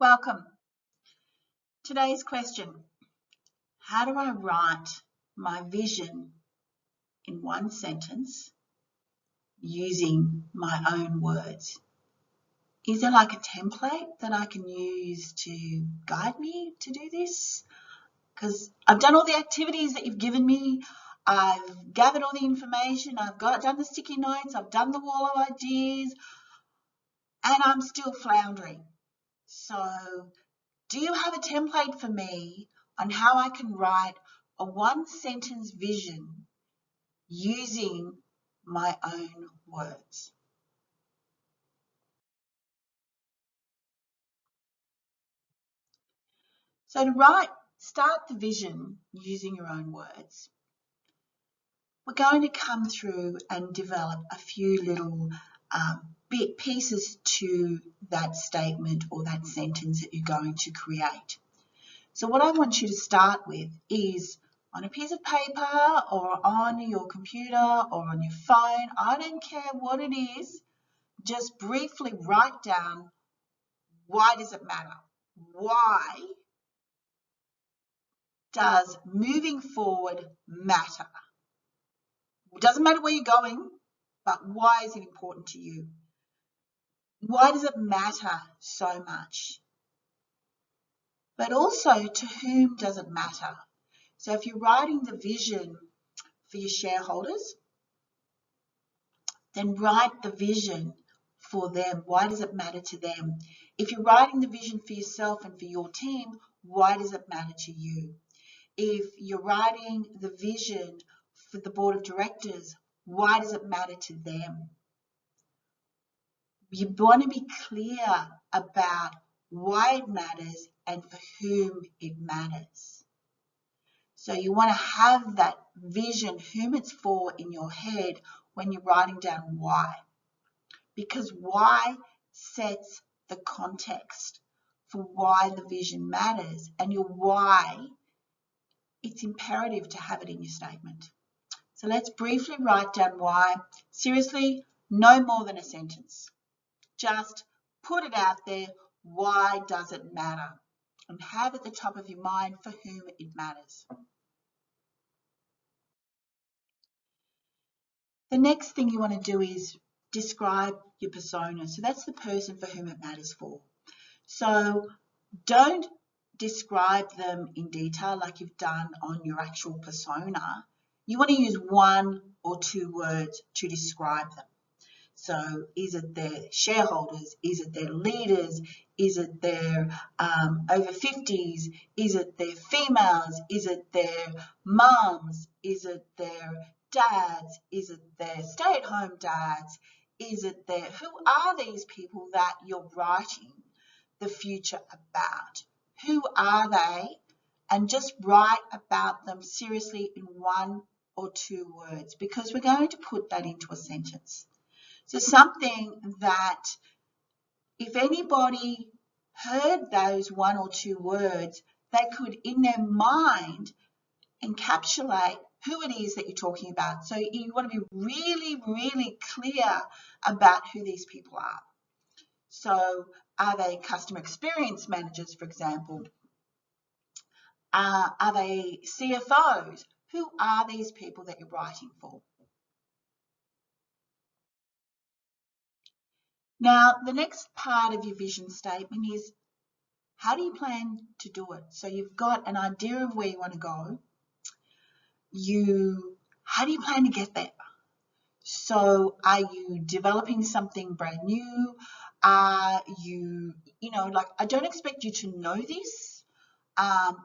Welcome. Today's question: how do I write my vision in one sentence using my own words? Is there like a template that I can use to guide me to do this? Because I've done all the activities that you've given me. I've gathered all the information. I've done the sticky notes. I've done the wall of ideas, and I'm still floundering. So do you have a template for me on how I can write a one-sentence vision using my own words? So to start the vision using your own words, we're going to come through and develop a few little bit pieces to that statement or that sentence that you're going to create. So what I want you to start with is on a piece of paper or on your computer or on your phone, I don't care what it is, just briefly write down, why does it matter? Why does moving forward matter? It doesn't matter where you're going, but why is it important to you? Why does it matter so much? But also, to whom does it matter? So if you're writing the vision for your shareholders, then write the vision for them. Why does it matter to them? If you're writing the vision for yourself and for your team, why does it matter to you? If you're writing the vision for the board of directors, why does it matter to them? You want to be clear about why it matters and for whom it matters. So you want to have that vision, whom it's for, in your head when you're writing down why. Because why sets the context for why the vision matters, and your why, it's imperative to have it in your statement. So let's briefly write down why. Seriously, no more than a sentence. Just put it out there. Why does it matter? And have at the top of your mind for whom it matters. The next thing you want to do is describe your persona. So that's the person for whom it matters for. So don't describe them in detail like you've done on your actual persona. You want to use one or two words to describe them. So is it their shareholders? Is it their leaders? Is it their over 50s? Is it their females? Is it their mums? Is it their dads? Is it their stay-at-home dads? Is it their, who are these people that you're writing the future about? Who are they? And just write about them seriously in one or two words, because we're going to put that into a sentence. So something that if anybody heard those one or two words, they could in their mind encapsulate who it is that you're talking about. So you want to be really, really clear about who these people are. So are they customer experience managers, for example? Are they CFOs? Who are these people that you're writing for? Now, the next part of your vision statement is, how do you plan to do it? So you've got an idea of where you want to go. How do you plan to get there? So are you developing something brand new? Are you, like, I don't expect you to know this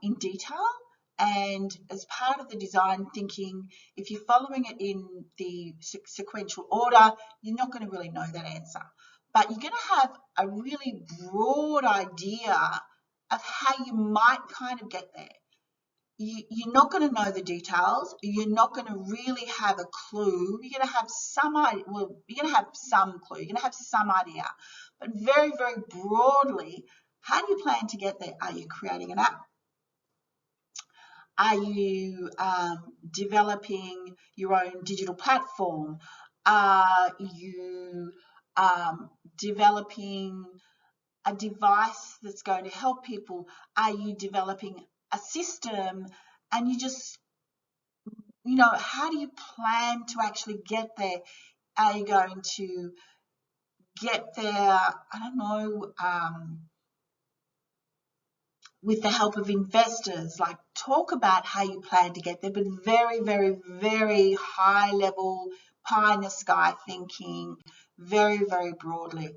in detail. And as part of the design thinking, if you're following it in the sequential order, you're not going to really know that answer. But you're going to have a really broad idea of how you might kind of get there. You're not going to know the details. You're not going to really have a clue. You're going to have some idea. Well, you're going to have some clue. You're going to have some idea. But very, very broadly, how do you plan to get there? Are you creating an app? Are you developing your own digital platform? Are you developing a device that's going to help people? Are you developing a system? And you just, how do you plan to actually get there? Are you going to get there, I don't know, with the help of investors? Like, talk about how you plan to get there, but very, very, very high level, pie in the sky thinking, very, very broadly.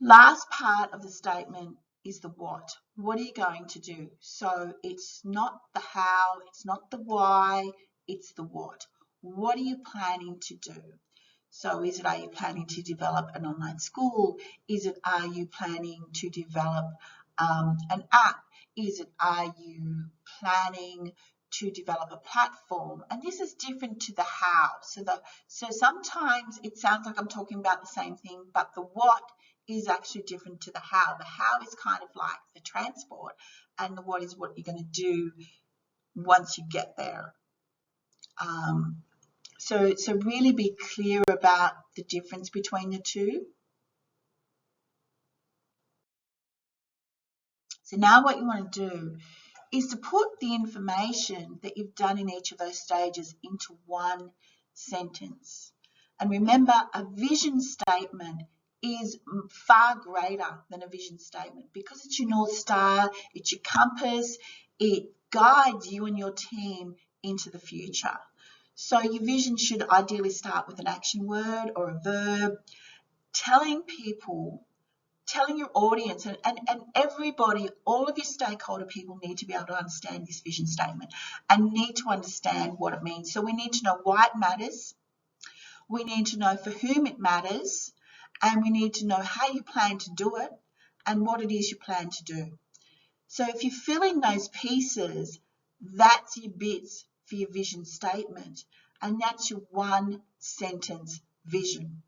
Last part of the statement is the what. What are you going to do? So it's not the how, it's not the why, it's the what. What are you planning to do? So are you planning to develop an online school? Are you planning to develop an app? Are you planning to develop a platform? And this is different to the how. So sometimes it sounds like I'm talking about the same thing, but the what is actually different to the how. The how is kind of like the transport, and the what is what you're going to do once you get there. So really be clear about the difference between the two. So now what you want to do is to put the information that you've done in each of those stages into one sentence. And remember, a vision statement is far greater than a vision statement because it's your North Star, it's your compass, it guides you and your team into the future. So your vision should ideally start with an action word or a verb, telling your audience and everybody, all of your stakeholder people need to be able to understand this vision statement and need to understand what it means. So we need to know why it matters, we need to know for whom it matters, and we need to know how you plan to do it and what it is you plan to do. So if you fill in those pieces, that's your bits for your vision statement, and that's your one sentence vision.